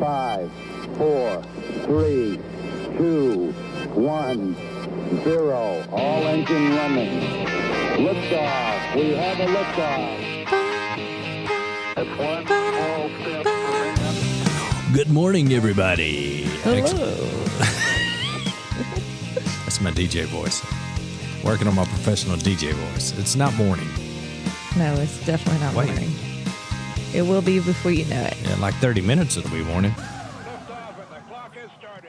5, 4, 3, 2, 1, 0. All engine running. Liftoff. We have a liftoff. That's one small step for man. Good morning, everybody. Hello. That's my DJ voice. Working on my professional DJ voice. It's not morning. No, it's definitely not morning. It will be before you know it. Yeah, in like 30 minutes it'll be morning.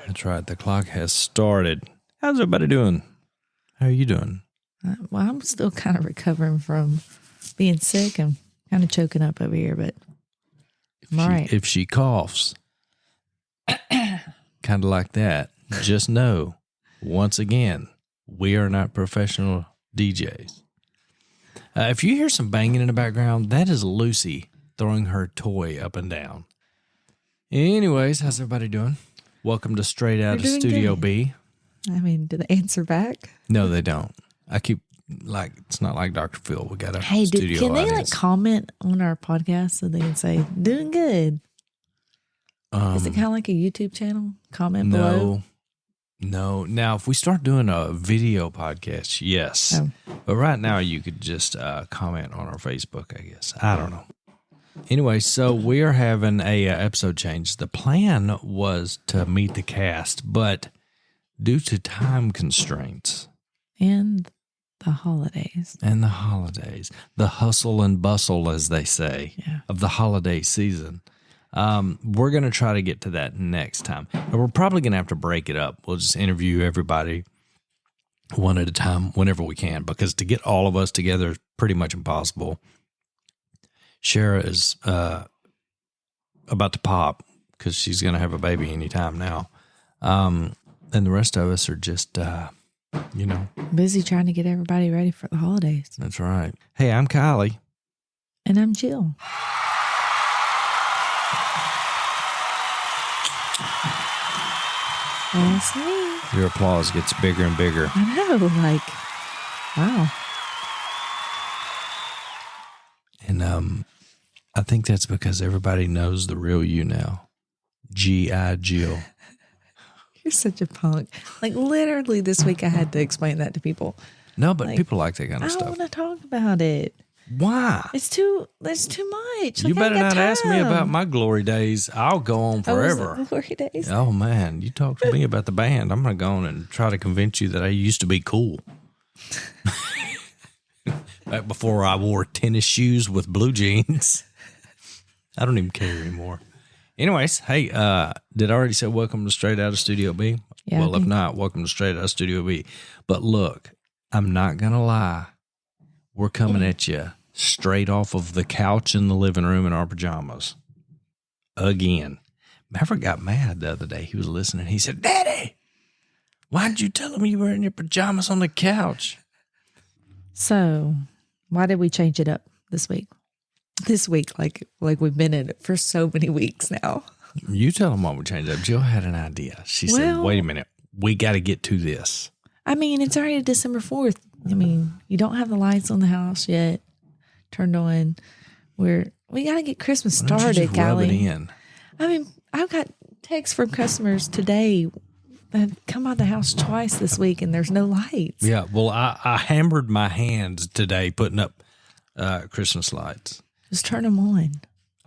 That's right. The clock has started. How's everybody doing? How are you doing? Well, I'm still kind of recovering from being sick. I'm kind of choking up over here, but I'm all right. If she coughs, kind of like that, just know, once again, we are not professional DJs. If you hear some banging in the background, that is Lucy throwing her toy up and down. Anyways, how's everybody doing? Welcome to Straight Out of Studio B. I mean, do they answer back? No, they don't. I keep, like, it's not like Dr. Phil. We got a studio can they, audience. like, comment on our podcast so they can say, doing good? Is it kind of like a YouTube channel? Comment below? No. Now, if we start doing a video podcast, yes. Oh. But right now, you could just comment on our Facebook, I guess. I don't know. Anyway, so we are having a episode change. The plan was to meet the cast, but due to time constraints. And the holidays. The hustle and bustle, as they say, of the holiday season. We're going to try to get to that next time. But we're probably going to have to break it up. We'll just interview everybody one at a time whenever we can, because to get all of us together is pretty much impossible. Shara is about to pop because she's going to have a baby anytime now. And the rest of us are just, busy trying to get everybody ready for the holidays. That's right. Hey, I'm Kylie. And I'm Jill. That's me. Your applause gets bigger and bigger. I know, like, wow. And I think that's because everybody knows the real you now. G.I. Jill. You're such a punk. Like, literally this week I had to explain that to people. No, but like, people like that kind of I stuff. don't want to talk about it. Why? It's too much. Like, You better not ask me about my glory days. I'll go on forever. Oh, glory days. Oh, man. You talk to me about the band. I'm going to go on and try to convince you that I used to be cool. Back before I wore tennis shoes with blue jeans. I don't even care anymore. Anyways, hey, did I already say welcome to Straight Out of Studio B? Yeah, well, if not, welcome to Straight Out of Studio B. But look, I'm not going to lie. We're coming at you straight off of the couch in the living room in our pajamas. Again. Maverick got mad the other day. He was listening. He said, Daddy, why'd you tell him you were in your pajamas on the couch? So, why did we change it up this week? This week, like we've been in it for so many weeks now. You tell them why we changed up. Jill had an idea. She said, wait a minute. We got to get to this. I mean, it's already December 4th. I mean, you don't have the lights on the house yet turned on. We got to get Christmas started, Rub it in. I mean, I've got texts from customers today that come out the house twice this week and there's no lights. Yeah, well, I hammered my hands today putting up Christmas lights. Just turn them on.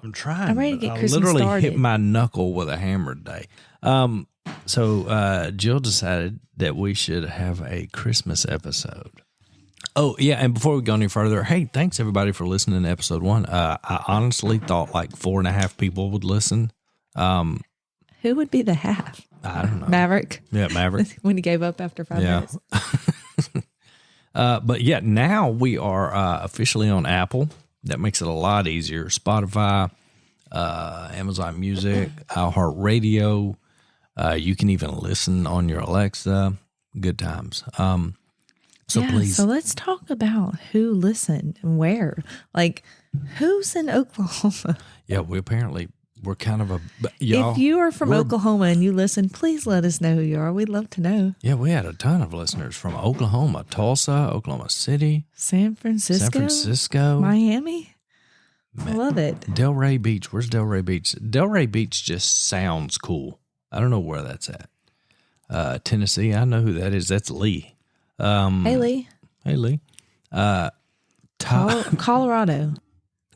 I'm trying. I'm ready to get Christmas literally started. Hit my knuckle with a hammer today. So Jill decided that we should have a Christmas episode. Oh, yeah, and before we go any further, hey, thanks everybody for listening to episode 1. I honestly thought like 4.5 people would listen. Who would be the half? I don't know. Maverick. Yeah, Maverick. When he gave up after 5 minutes. But yeah, now we are officially on Apple. That makes it a lot easier. Spotify, Amazon Music, iHeartRadio. You can even listen on your Alexa. Good times. Please. So let's talk about who listened and where. Like, who's in Oklahoma? Yeah, we're kind of y'all. If you are from Oklahoma and you listen, please let us know who you are. We'd love to know. Yeah, we had a ton of listeners from Oklahoma, Tulsa, Oklahoma City, San Francisco, Miami. I love it. Delray Beach. Where's Delray Beach? Delray Beach just sounds cool. I don't know where that's at. Tennessee. I know who that is. That's Lee. Hey, Lee. Hey, Lee. Colorado.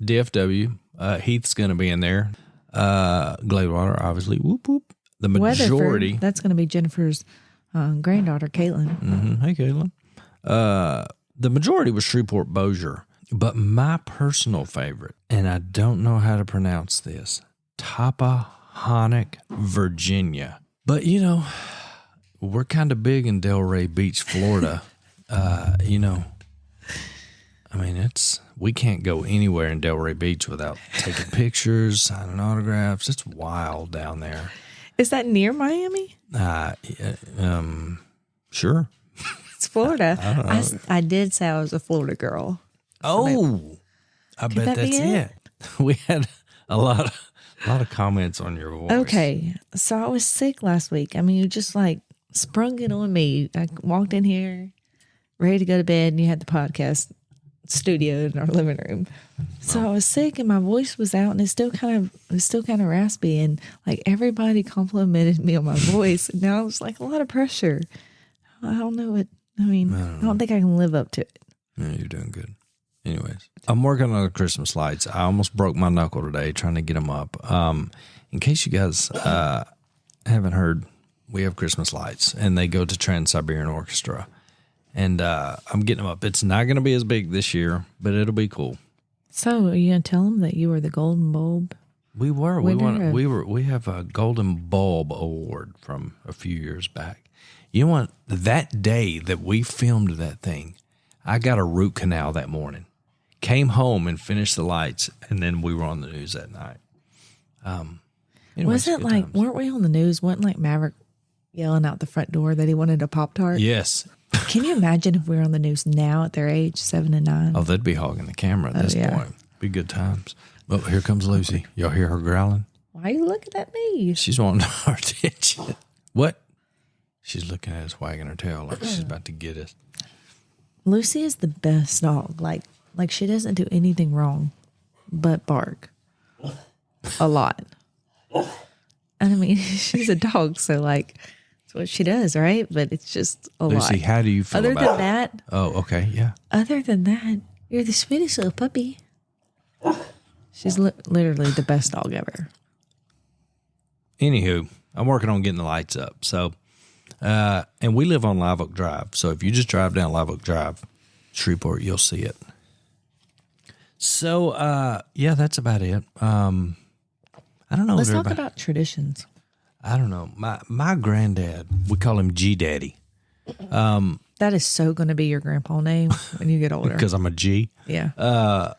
DFW. Heath's going to be in there. Gladewater, obviously. Whoop, whoop. The majority. Weatherford, that's going to be Jennifer's granddaughter, Caitlin. Mm-hmm. Hey, Caitlin. The majority was Shreveport Bossier. But my personal favorite, and I don't know how to pronounce this, Tappahannock, Virginia. But, you know, we're kind of big in Delray Beach, Florida. You know, I mean, we can't go anywhere in Delray Beach without taking pictures, signing autographs. It's wild down there. Is that near Miami? Sure. It's Florida. I did say I was a Florida girl. Oh, I bet that's it. We had a lot of comments on your voice. Okay, so I was sick last week. I mean, you just like sprung it on me. I walked in here ready to go to bed, and you had the podcast studio in our living room. So I was sick, and my voice was out, and it's still kind of raspy. And like everybody complimented me on my voice. And now it's like a lot of pressure. I don't know what. I mean, I don't think I can live up to it. No, you're doing good. Anyways, I'm working on the Christmas lights. I almost broke my knuckle today trying to get them up. In case you guys haven't heard, we have Christmas lights, and they go to Trans-Siberian Orchestra. And I'm getting them up. It's not going to be as big this year, but it'll be cool. So, are you going to tell them that you were the Golden Bulb? We were. We have a Golden Bulb award from a few years back. You know what? That day that we filmed that thing, I got a root canal that morning. Came home and finished the lights, and then we were on the news that night. Was it like, weren't we on the news? Wasn't like Maverick yelling out the front door that he wanted a Pop-Tart? Yes. Can you imagine if we were on the news now at their age, 7 and 9? Oh, they'd be hogging the camera at this point. Be good times. Oh, here comes Lucy. Y'all hear her growling? Why are you looking at me? She's wanting our attention. What? She's looking at us, wagging her tail like she's about to get us. Lucy is the best dog. Like she doesn't do anything wrong but bark a lot. And I mean, she's a dog, so like that's what she does, right? But it's just a lot. Lucy, how do you feel Other about than that? Oh, okay, yeah. Other than that, you're the sweetest little puppy. She's literally the best dog ever. Anywho, I'm working on getting the lights up. So, and we live on Live Oak Drive. So if you just drive down Live Oak Drive, Shreveport, you'll see it. So, yeah, that's about it. I don't know. Let's talk about traditions. I don't know. My granddad, we call him G Daddy. That is so going to be your grandpa name when you get older. Because I'm a G. Yeah.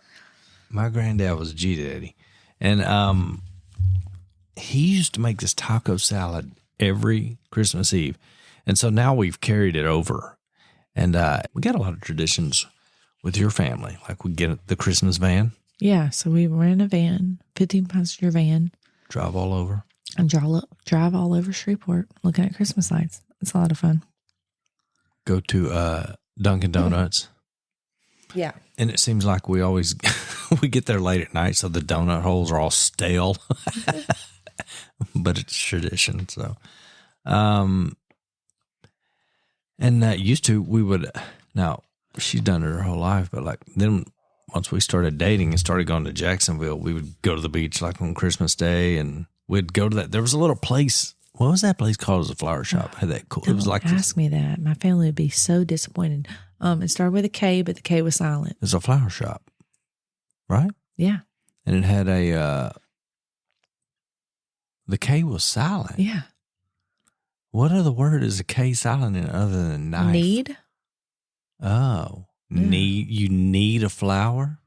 My granddad was G Daddy. And he used to make this taco salad every Christmas Eve. And so now we've carried it over. And we got a lot of traditions with your family. Like we get the Christmas van. Yeah. So we rent a van, 15-passenger van. Drive all over. And drive all over Shreveport looking at Christmas lights. It's a lot of fun. Go to Dunkin' Donuts. Yeah. And it seems like we always we get there late at night, so the donut holes are all stale. But it's tradition. So, and used to we would. Now she's done it her whole life, but like then once we started dating and started going to Jacksonville, we would go to the beach like on Christmas Day, and we'd go to that. There was a little place. What was that place called? It was a flower shop. Had that cool. Don't it was like ask me that. My family would be so disappointed. It started with a K, but the K was silent. It was a flower shop, right? Yeah. And it had a. The K was silent. Yeah. What other word is a K silent in other than knife? Need. Oh, Yeah. You need a flower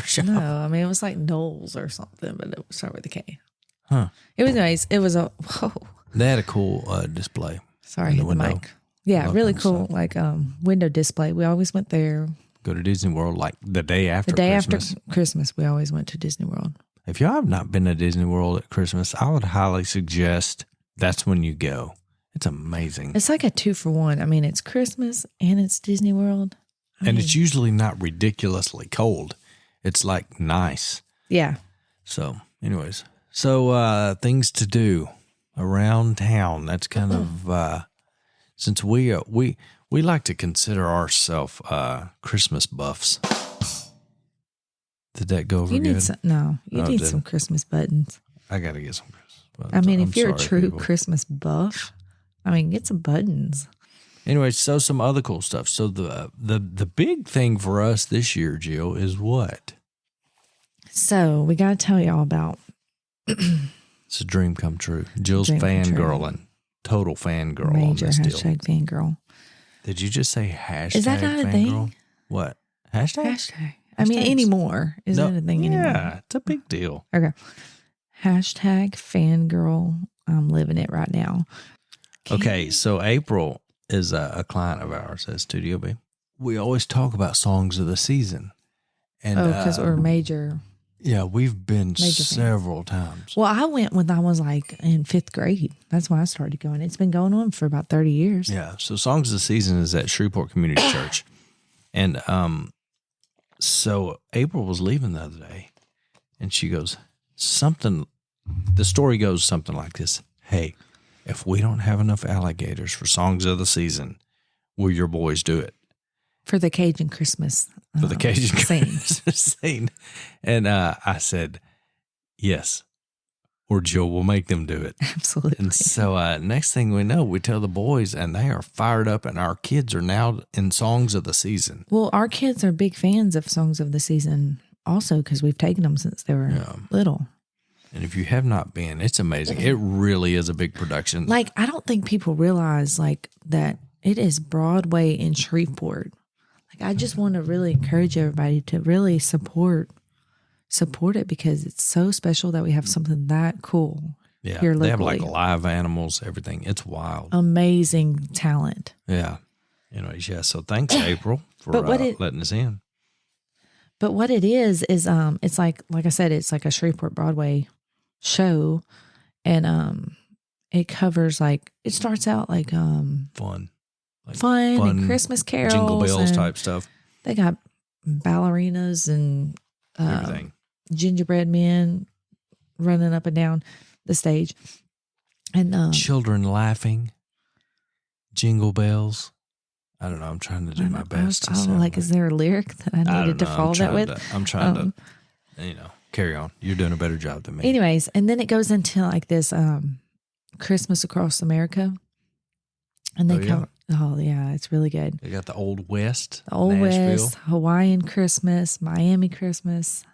shop. No, I mean it was like Knowles or something, but it started with a K. Huh. It was nice. It was a whoa. They had a cool display. Sorry, in hit the window. mic. Yeah, Love really that cool. stuff. Like window display. We always went there. Go to Disney World like the day after The day Christmas. after Christmas, we always went to Disney World. If y'all have not been to Disney World at Christmas, I would highly suggest that's when you go. It's amazing. It's like a 2-for-1. I mean, it's Christmas and it's Disney World. And it's usually not ridiculously cold. It's like nice. Yeah. So, anyways, things to do around town. That's kind of since we like to consider ourselves Christmas buffs. Did that go over You good? need some, no, you need some Christmas buttons. I got to get some Christmas buttons. I mean, I'm if you're a sorry, true people. Christmas buff, I mean, get some buttons. Anyway, so some other cool stuff. So the big thing for us this year, Jill, is what? So we got to tell y'all about. It's a dream come true. Jill's Dream come true. fangirling. Total fangirl Major on this deal. hashtag fangirl. Did you just say hashtag Is that not a fangirl? thing? What? Hashtag? Hashtag. I mean, Hashtags? anymore. Is No, it a thing anymore? Yeah, it's a big deal. Okay. Hashtag fangirl. I'm living it right now. Okay, so April is a client of ours at Studio B. We always talk about songs of the season. And, Because we're major. yeah, we've been Major several times. Well, I went when I was like in 5th grade. That's when I started going. It's been going on for about 30 years. Yeah, so Songs of the Season is at Shreveport Community Church. And so April was leaving the other day, and she goes, the story goes something like this. Hey, if we don't have enough alligators for Songs of the Season, will your boys do it? For the Cajun Christmas. For the Cajun scene. Christmas scene. And I said, yes, or Jill will make them do it. Absolutely. And so next thing we know, we tell the boys, and they are fired up, and our kids are now in Songs of the Season. Well, our kids are big fans of Songs of the Season also because we've taken them since they were little. And if you have not been, it's amazing. It really is a big production. Like, I don't think people realize like that it is Broadway in Shreveport. Like, I just want to really encourage everybody to really support it because it's so special that we have something that cool yeah, here they locally. have like live animals, everything. It's wild. Amazing talent. Yeah. Anyways, yeah. So thanks, April, for letting us in. But what it is it's like I said, it's like a Shreveport Broadway show, and it covers like it starts out like Fun. Like fun and Christmas carols, Jingle bells and type stuff. They got ballerinas and Everything. gingerbread men running up and down the stage, and Children laughing. Jingle bells. I don't know. I'm trying to do my best. to sound like, is there a lyric that I I needed don't to know. follow that with? I'm trying to, carry on. You're doing a better job than me. Anyways, and then it goes into like this Christmas Across America, and they cover. Oh yeah, it's really good. They got the Old West, The Old Nashville, West, Hawaiian Christmas, Miami Christmas,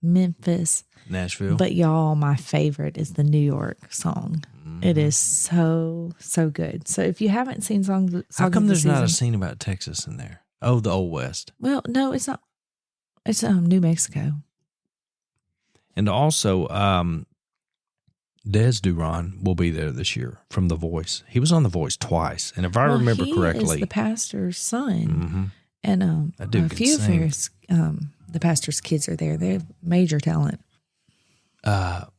Memphis. Nashville. But y'all, my favorite is the New York song. Mm-hmm. It is so good. So if you haven't seen songs How come of the there's not a Season- scene about Texas in there? Oh, the Old West. Well, no, it's not. It's New Mexico. And also, Des Duran will be there this year from The Voice. He was on The Voice twice, and if I remember he correctly, is the pastor's son, mm-hmm. and That dude a can few of sing. his the pastor's kids are there. They have major talent.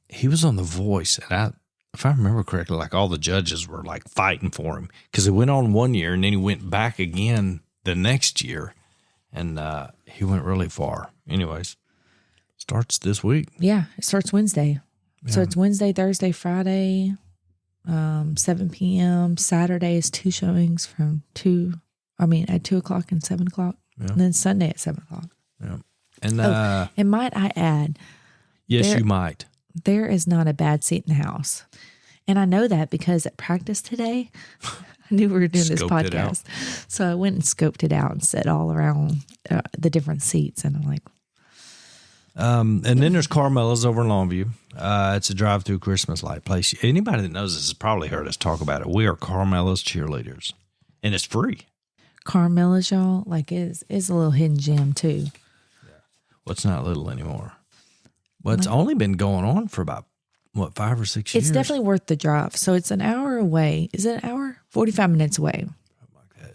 He was on The Voice, and if I remember correctly, like all the judges were like fighting for him because he went on one year and then he went back again the next year, and he went really far. Anyways, starts this week. Yeah, it starts Wednesday. Yeah. So it's Wednesday, Thursday, Friday, 7 p.m. Saturday is 2 showings at 2 o'clock and 7 o'clock. Yeah. And then Sunday at 7 o'clock. Yeah, and And might I add, yes, you might. there is not a bad seat in the house. And I know that because at practice today, I knew we were doing this Scoped it out. podcast. So I went and scoped it out and sat all around the different seats. And I'm like, And then there's Carmela's over in Longview. It's a drive-through Christmas light place. Anybody that knows this has probably heard us talk about it. We are Carmela's cheerleaders, and it's free. Carmela's, y'all, like is a little hidden gem too. Well, it's not little anymore. Well, it's only been going on for about, 5 or 6 years? It's definitely worth the drive. So it's an hour away. Is it an hour? 45 minutes away.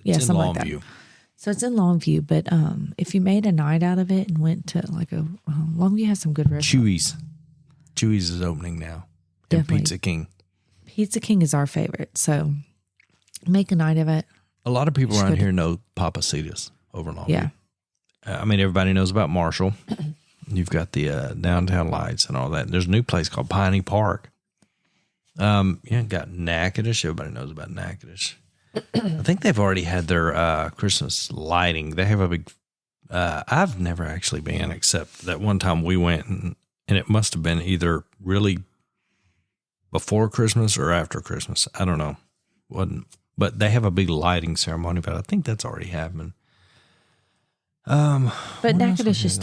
It's in something like that. Longview. So it's in Longview, but if you made a night out of it and went to like Longview has some good restaurants. Chewy's is opening now. Definitely. And Pizza King. Pizza King is our favorite. So make a night of it. A lot of people Just around go to- here know Papacitas over in Longview. Yeah. I mean, everybody knows about Marshall. You've got the downtown lights and all that. There's a new place called Piney Park. Got Natchitoches. Everybody knows about Natchitoches. I think they've already had their Christmas lighting. They have a big. I've never actually been, except that one time we went, and it must have been either really before Christmas or after Christmas. I don't know. Wasn't, but they have a big lighting ceremony. But I think that's already happened. But Natchitoches is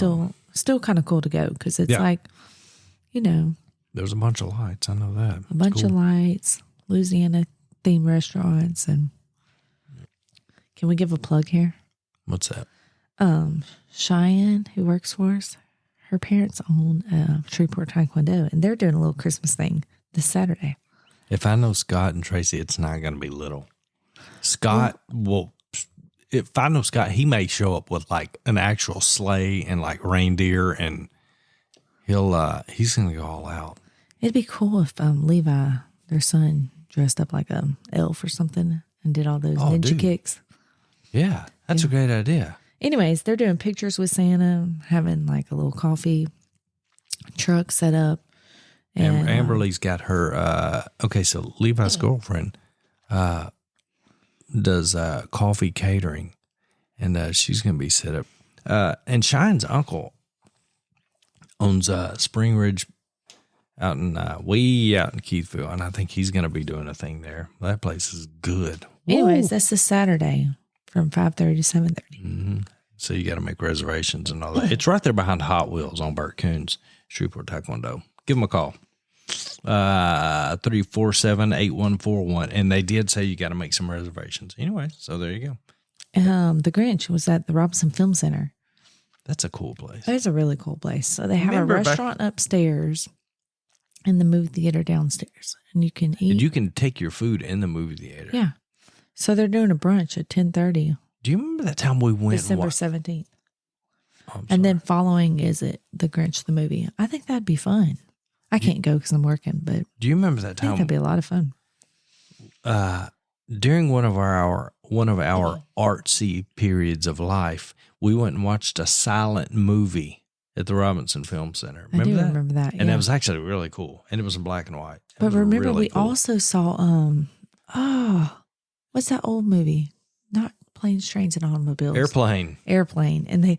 still kind of cool to go because it's like, there's a bunch of lights. I know that. A bunch of lights, Louisiana themed restaurants, and can we give a plug here? What's that? Cheyenne, who works for us, her parents own Shreveport Taekwondo, and they're doing a little Christmas thing this Saturday. If I know Scott and Tracy, it's not going to be little. Scott will. If I know Scott, he may show up with like an actual sleigh and like reindeer, and he's going to go all out. It'd be cool if Levi, their son, dressed up like a elf or something and did all those ninja kicks. Yeah, that's a great idea. Anyways, they're doing pictures with Santa, having like a little coffee truck set up. And Amberly's got her, so Levi's girlfriend does coffee catering, and she's going to be set up. And Shine's uncle owns Spring Ridge way out in Keithville, and I think he's going to be doing a thing there. That place is good. Anyways, that's this Saturday from 5:30 to 7:30. Mm-hmm. So you got to make reservations and all that. It's right there behind Hot Wheels on Burt Coons, Shreveport Taekwondo. Give them a call. 347-8141. And they did say you got to make some reservations. Anyway, so there you go. The Grinch was at the Robinson Film Center. That's a cool place. It's a really cool place. So they have a restaurant upstairs and the movie theater downstairs. And you can eat. And you can take your food in the movie theater. Yeah. So they're doing a brunch at 10:30. Do you remember that time we went? December 17th. And then following is it The Grinch, the movie. I think that'd be fun. I can't go because I'm working, but do you remember that time? I think that'd be a lot of fun. During one of our artsy periods of life, we went and watched a silent movie at the Robinson Film Center. Remember that? Remember that. And that was actually really cool. And it was in black and white. But remember, really we cool. also saw what's that old movie? Not Planes, Trains, and Automobiles. Airplane. And they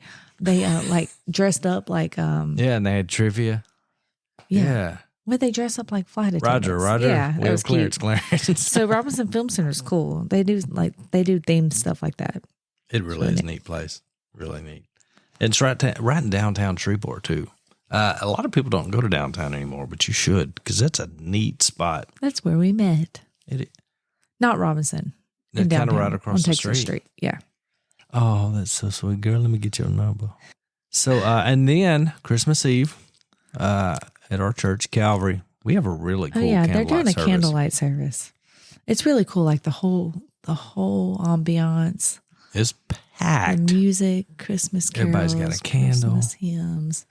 like dressed up like and they had trivia. Yeah. But they dress up like flight attendants. Roger. Yeah, that was cute. Clarence. So Robinson Film Center is cool. They do themed stuff like that. It really is a neat place. Really neat. And it's right in downtown Shreveport too. A lot of people don't go to downtown anymore, but you should because that's a neat spot. That's where we met. Not Robinson. Kind of right across the Texas street. Yeah. Oh, that's so sweet, girl. Let me get your number. So, and then Christmas Eve, at our church, Calvary, we have a really cool candlelight service. They're doing a candlelight service. It's really cool. Like the whole ambiance. It's packed. The music, Christmas carols. Everybody's got a candle. Christmas hymns.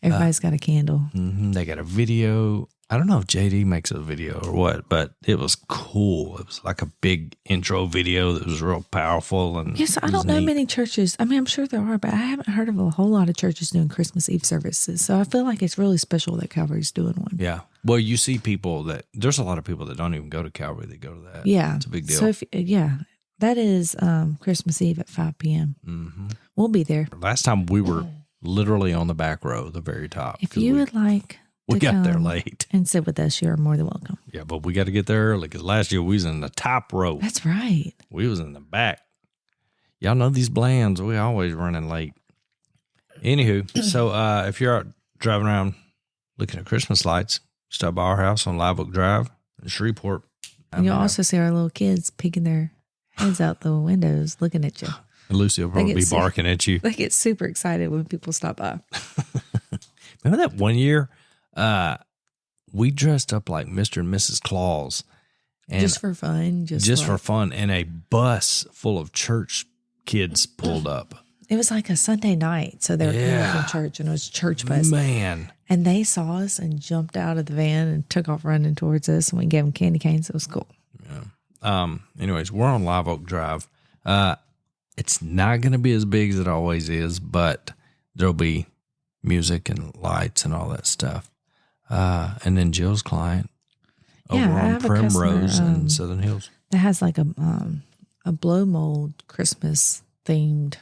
Everybody's got a candle. Mm-hmm. They got a video. I don't know if JD makes a video or what, but it was cool. It was like a big intro video that was real powerful. And yes, I don't know many churches. I mean, I'm sure there are, but I haven't heard of a whole lot of churches doing Christmas Eve services. So I feel like it's really special that Calvary's doing one. Yeah. Well, you see there's a lot of people that don't even go to Calvary that go to that. Yeah. It's a big deal. So, that is Christmas Eve at 5 p.m. Mm-hmm. We'll be there. Last time we were literally on the back row, the very top. If you would like we got there late and sit with us, you're more than welcome. Yeah, but we got to get there early because last year we was in the top row. That's right. We was in the back. Y'all know these blands. We always running late. Anywho, so if you're out driving around looking at Christmas lights, stop by our house on Live Oak Drive in Shreveport. And you'll also see our little kids peeking their heads out the windows looking at you. And Lucy will probably be barking at you. They get super excited when people stop by. Remember that one year? We dressed up like Mr. and Mrs. Claus. And just for fun. Just for fun. And a bus full of church kids pulled up. It was like a Sunday night. So they were coming from church and it was a church bus. Man. And they saw us and jumped out of the van and took off running towards us. And we gave them candy canes. It was cool. Yeah. Anyways, we're on Live Oak Drive. It's not going to be as big as it always is, but there'll be music and lights and all that stuff. And then Jill's client over Yeah, I on have a Primrose customer, and Southern Hills. that has like a blow mold Christmas themed,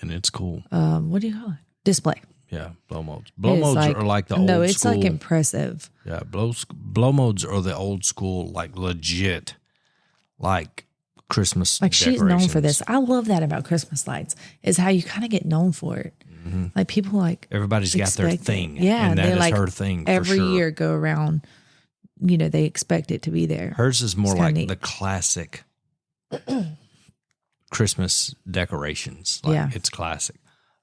And it's cool. what do you call it? Display. Yeah, blow molds. Blow It's molds like, are like the no, old it's school. like impressive. Yeah, blow molds are the old school, like legit, like Christmas. Like she's known for decorations. this. I love that about Christmas lights is how you kind of get known for it. Like people like Everybody's got their expect it. thing. Yeah, and that they is like her thing. every for sure. year go around. You know, they expect it to be there. Hers is more It's kinda like neat. the classic Christmas decorations. Like, Yeah. it's classic.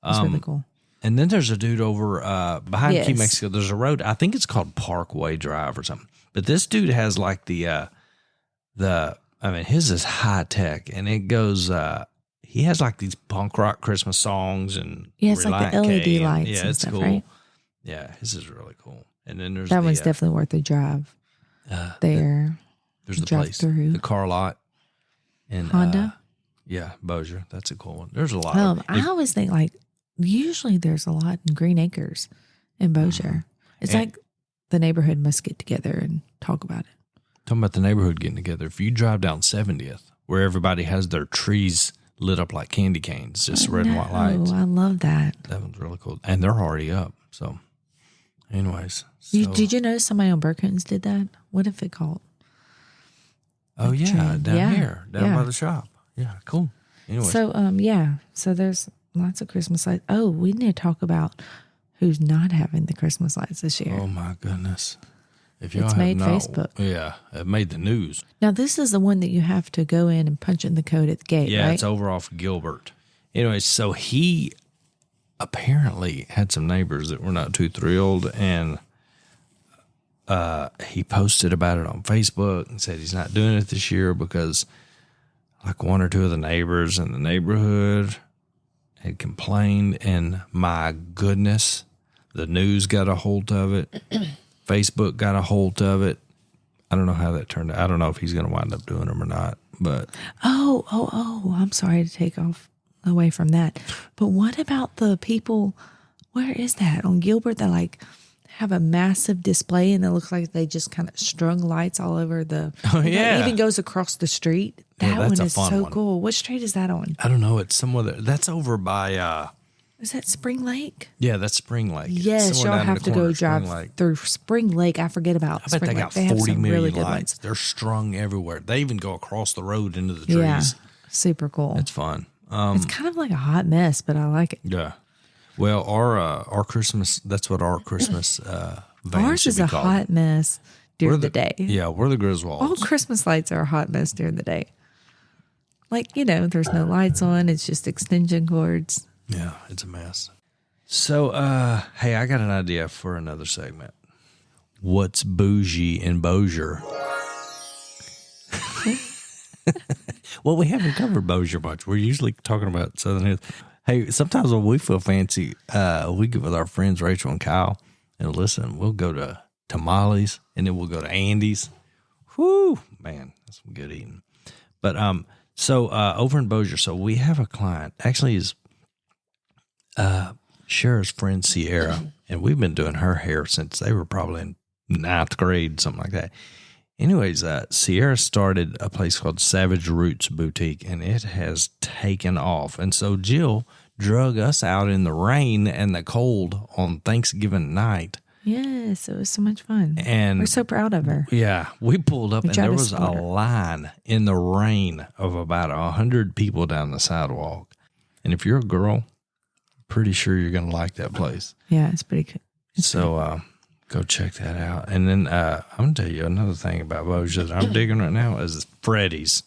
It's really cool. And then there's a dude over behind Key Yes. Mexico. There's a road. I think it's called Parkway Drive or something. But this dude has like the I mean, his is high tech, and it goes. He has like these punk rock Christmas songs and Yeah, it's like the Reliant LED K, and- lights Yeah, and it's stuff, cool. right? Yeah, his is really cool. And then there's That one's definitely worth the drive there. There's the drive place, through. the car lot, and Honda? yeah, Bossier. That's a cool one. There's a lot. I always think like usually there's a lot in Green Acres in Bossier. It's And- like the neighborhood must get together and talk about it. Talking about the neighborhood getting together. If you drive down 70th, where everybody has their trees lit up like candy canes, just red and white lights. Oh, I love that. That one's really cool. And they're already up. So, anyways. Did you know somebody on Burkins did that? What if it called? Oh, yeah. trend. Down Yeah, here. Down yeah. by the shop. Yeah, cool. Anyways. So, yeah. So there's lots of Christmas lights. Oh, we need to talk about who's not having the Christmas lights this year. Oh, my goodness. If y'all It's have made not, Facebook. Yeah, it made the news. Now, this is the one that you have to go in and punch in the code at the gate, Yeah, right? it's over off Gilbert. Anyways, so he apparently had some neighbors that were not too thrilled, and he posted about it on Facebook and said he's not doing it this year because like one or two of the neighbors in the neighborhood had complained, and my goodness, the news got a hold of it. Facebook got a hold of it. I don't know how that turned out. I don't know if he's going to wind up doing them or not, but Oh, I'm sorry to take off away from that. But what about the people, where is that? On Gilbert that like have a massive display and it looks like they just kind of strung lights all over the, Oh, and yeah. It even goes across the street. Yeah, That that's one a is fun so one. cool. What street is that on? I don't know. It's somewhere that's over by, Is that Spring Lake? yeah, that's Spring Lake. Yes, Somewhere y'all down in have the to corner go of Spring drive Lake. through Spring Lake. I forget about I bet Spring they Lake. got They have 40 some million really good lights. ones. They're strung everywhere. They even go across the road into the trees. Yeah, super cool. It's fun. It's kind of like a hot mess, but I like it. Yeah. Well, our Christmas, that's what our Christmas van Ours should is be a called. hot mess during We're the day. Yeah, we're the Griswolds. All Christmas lights are a hot mess during the day. Like, you know, there's no lights on. It's just extension cords. Yeah, it's a mess. So, hey, I got an idea for another segment. What's bougie in Bossier? Well, we haven't covered Bossier much. We're usually talking about Southern Hills. Hey, sometimes when we feel fancy, we get with our friends Rachel and Kyle, and listen, we'll go to Tamales, and then we'll go to Andy's. Whoo, man, that's some good eating. But so over in Bossier, so we have a client. Actually, is Cher's friend Sierra, and we've been doing her hair since they were probably in 9th grade, something like that. Anyways, Sierra started a place called Savage Roots Boutique, and it has taken off. And so Jill drug us out in the rain and the cold on Thanksgiving night. Yes, it was so much fun. And we're so proud of her. yeah, we pulled up, We and tried there to was a support her. line in the rain of about 100 people down the sidewalk. And if you're a girl, pretty sure you're going to like that place. Yeah, it's pretty good. So go check that out. And then I'm going to tell you another thing about Bossier that I'm digging right now is Freddy's.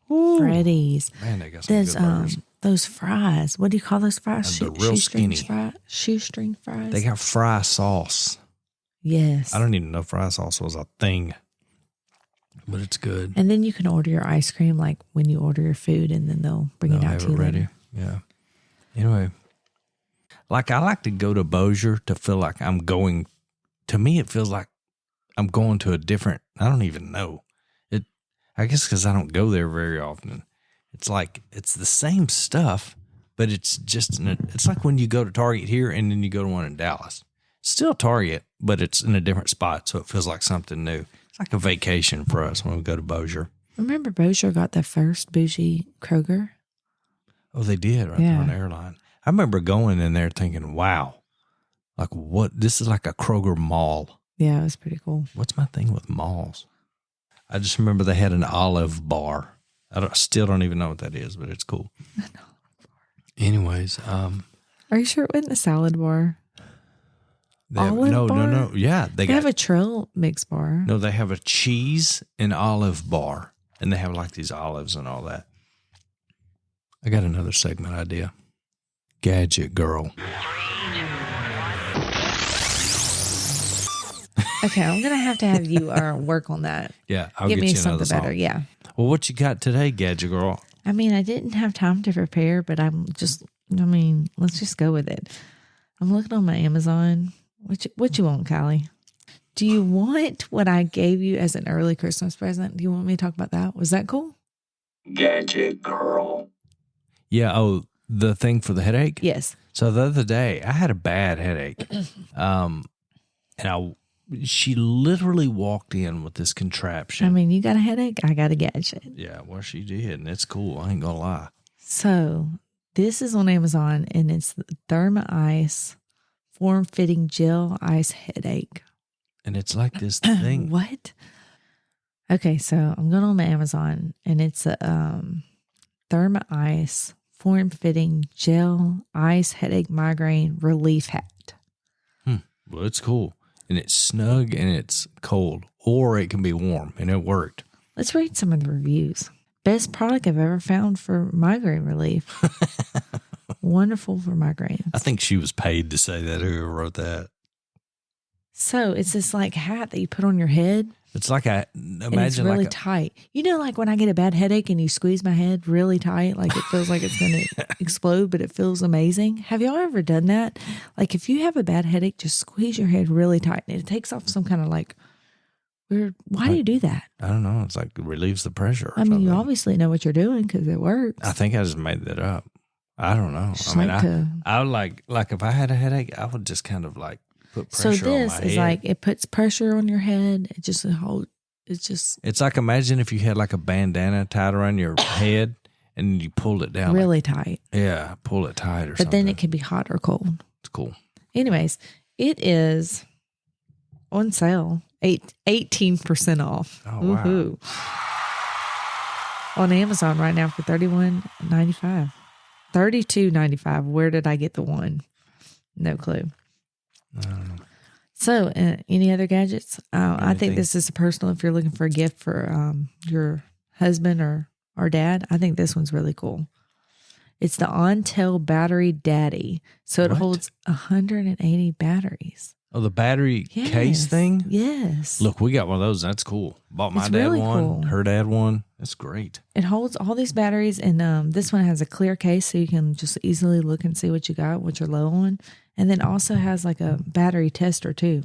Freddy's. Man, they got some There's good burgers. those fries. What do you call those fries? They're real Shoestring skinny. Shoestring fries. They got fry sauce. yes. I don't even know fry sauce was a thing, but it's good. And then you can order your ice cream like when you order your food, and then they'll bring it They'll out have to you it ready. later. Yeah. Anyway, like I like to go to Bossier to feel like I'm going. To me, it feels like I'm going to a different. I don't even know it. I guess because I don't go there very often. It's like it's the same stuff, but it's just it's like when you go to Target here and then you go to one in Dallas. Still Target, but it's in a different spot, so it feels like something new. It's like a vacation for us when we go to Bossier. Remember Bossier got the first bougie Kroger? Oh, they did right there on the airline. I remember going in there thinking, wow, like what? This is like a Kroger mall. Yeah, it was pretty cool. What's my thing with malls? I just remember they had an olive bar. I still don't even know what that is, but it's cool. Anyways. Are you sure it wasn't a salad bar? No. Yeah. They have a trail mix bar. No, they have a cheese and olive bar. And they have like these olives and all that. I got another segment idea. Gadget Girl. Okay, I'm going to have you work on that. Yeah, I'll Give get me you something another better. song. Yeah. Well, what you got today, Gadget Girl? I mean, I didn't have time to prepare, but let's just go with it. I'm looking on my Amazon. What you want, Kylie? Do you want what I gave you as an early Christmas present? Do you want me to talk about that? Was that cool? Gadget Girl. Yeah, the thing for the headache? Yes. So the other day, I had a bad headache. She literally walked in with this contraption. I mean, you got a headache, I got a gadget. Yeah, well, she did, and it's cool. I ain't gonna lie. So this is on Amazon, and it's the Therma Ice form-fitting gel ice headache. And it's like this thing. What? Okay, so I'm going on my Amazon, and it's a Therma Ice form-fitting gel ice headache migraine relief hat. Well, it's cool. And it's snug and it's cold. Or it can be warm, and it worked. Let's read some of the reviews. Best product I've ever found for migraine relief. Wonderful for migraines. I think she was paid to say that, whoever wrote that. So it's this like hat that you put on your head. It's like and it's really tight. You know, like when I get a bad headache and you squeeze my head really tight, like it feels like it's going to explode, but it feels amazing. Have y'all ever done that? Like if you have a bad headache, just squeeze your head really tight and it takes off some kind of like weird. Why do you do that? I don't know. It's like it relieves the pressure. I mean, you obviously know what you're doing because it works. I think I just made that up. I don't know. I would like if I had a headache, I would just kind of like put pressure on my head. So this is like, it puts pressure on your head. It just holds, it's like, imagine if you had like a bandana tied around your head and you pulled it down. Really tight. Yeah, pull it tight or something. But then it can be hot or cold. It's cool. Anyways, it is on sale, 18% off. Oh, wow. Woohoo. On Amazon right now for $31.95. $32.95. Where did I get the one? No clue. I don't know. So, any other gadgets? I think this is personal. If you're looking for a gift for your husband or dad, I think this one's really cool. It's the OnTel Battery Daddy. So it holds 180 batteries. Oh, the battery case thing? Yes. Look, we got one of those. That's cool. Bought my dad really one, cool. her dad one. That's great. It holds all these batteries, and this one has a clear case so you can just easily look and see what you got, what you're low on. And then also has like a battery tester too.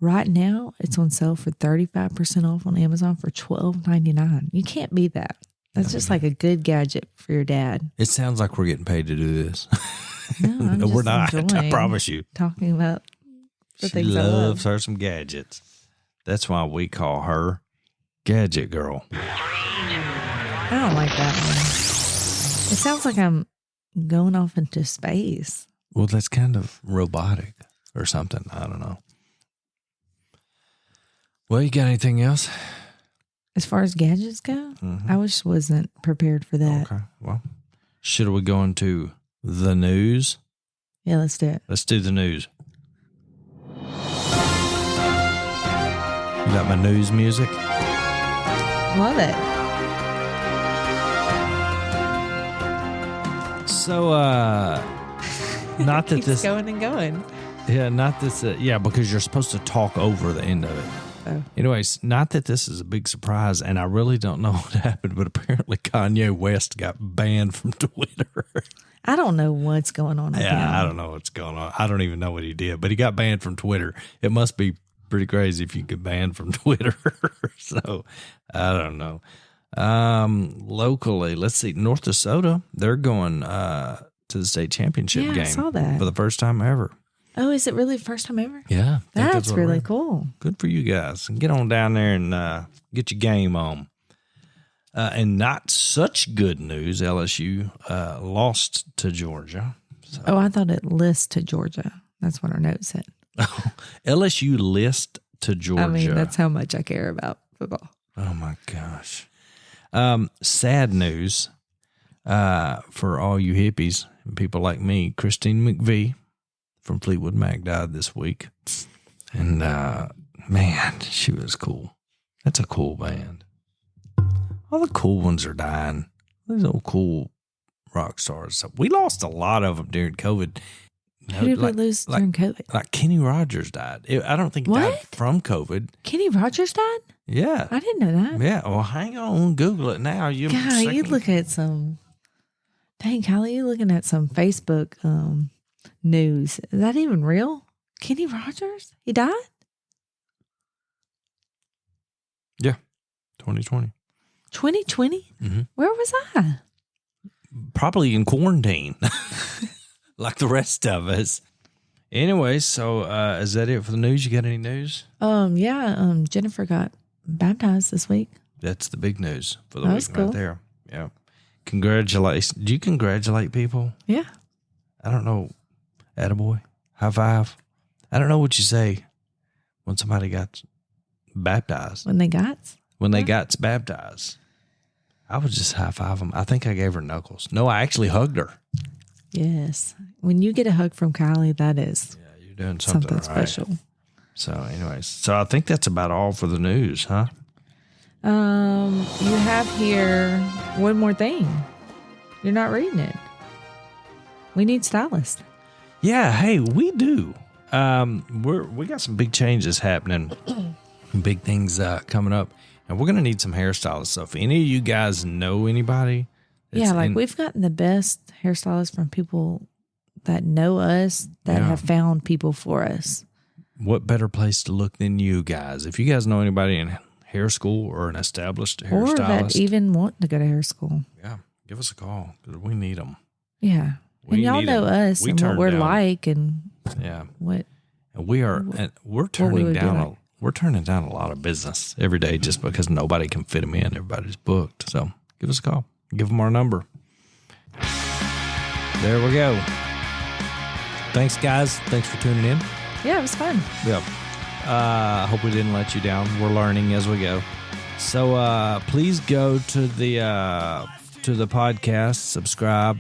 Right now, it's on sale for 35% off on Amazon for $12.99. You can't beat that. That's just like a good gadget for your dad. It sounds like we're getting paid to do this. No, we're not. I promise you. Talking about the She things I love. loves her some gadgets. That's why we call her Gadget Girl. I don't like that one. It sounds like I'm going off into space. Well, that's kind of robotic or something. I don't know. Well, you got anything else? As far as gadgets go, I just wasn't prepared for that. Okay. Well, should we go into the news? Yeah, let's do it. Let's do the news. You got my news music? Love it. So, not that Keeps this going and going. Yeah, not this. Yeah, because you're supposed to talk over the end of it. Oh. Anyways, not that this is a big surprise, and I really don't know what happened, but apparently Kanye West got banned from Twitter. I don't know what's going on with him. I don't know what's going on. I don't even know what he did, but he got banned from Twitter. It must be pretty crazy if you get banned from Twitter. So, I don't know. Locally, let's see, North Dakota, they're going to the state championship Yeah, I game. saw that. For the first time ever. Oh, is it really the first time ever? Yeah. I think That's what I really read. cool. Good for you guys. And get on down there and get your game on. And not such good news, LSU lost to Georgia. So. Oh, I thought it lists to Georgia. That's what our note said. LSU list to Georgia. I mean, that's how much I care about football. Oh, my gosh. Sad news for all you hippies and people like me. Christine McVie from Fleetwood Mac died this week. And, man, she was cool. That's a cool band. All the cool ones are dying. These old cool rock stars. So we lost a lot of them during COVID. Who did we lose during COVID? Like Kenny Rogers died. I don't think he died from COVID. Kenny Rogers died? Yeah. I didn't know that. Yeah. Well, hang on. Google it now. God, you look at some. Dang, Kylie, you looking at some Facebook news. Is that even real? Kenny Rogers? He died? Yeah. 2020. 2020? Mm-hmm. Where was I? Probably in quarantine. Like the rest of us. Anyway, so is that it for the news? You got any news? Yeah, Jennifer got baptized this week. That's the big news for the That week was cool. right there. Yeah. Congratulations. Do you congratulate people? Yeah. I don't know. Attaboy. High five. I don't know what you say when somebody got baptized. When they got? When they got baptized. I would just high five them. I think I gave her knuckles. No, I actually hugged her. Yes. When you get a hug from Kylie, that is You're doing something right. special. So anyways, so I think that's about all for the news, huh? You have here one more thing. You're not reading it. We need stylists. Yeah, hey, we do. We got some big changes happening, big things coming up, and we're gonna need some hairstylists. So if any of you guys know anybody, Yeah, like we've gotten the best hairstylists from people that know us that have found people for us. What better place to look than you guys? If you guys know anybody in hair school or an established hairstylist, or that even want to go to hair school, yeah, give us a call because we need them. Yeah, and y'all know us and what we're like, and what. And we are, and we're turning down we're turning down a lot of business every day just because nobody can fit them in. Everybody's booked. So give us a call. Give them our number. There we go. Thanks, guys. Thanks for tuning in. Yeah, it was fun. Yeah. I hope we didn't let you down. We're learning as we go. So please go to the podcast, subscribe,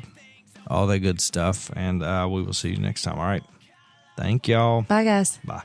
all that good stuff, and we will see you next time. All right. Thank y'all. Bye, guys. Bye.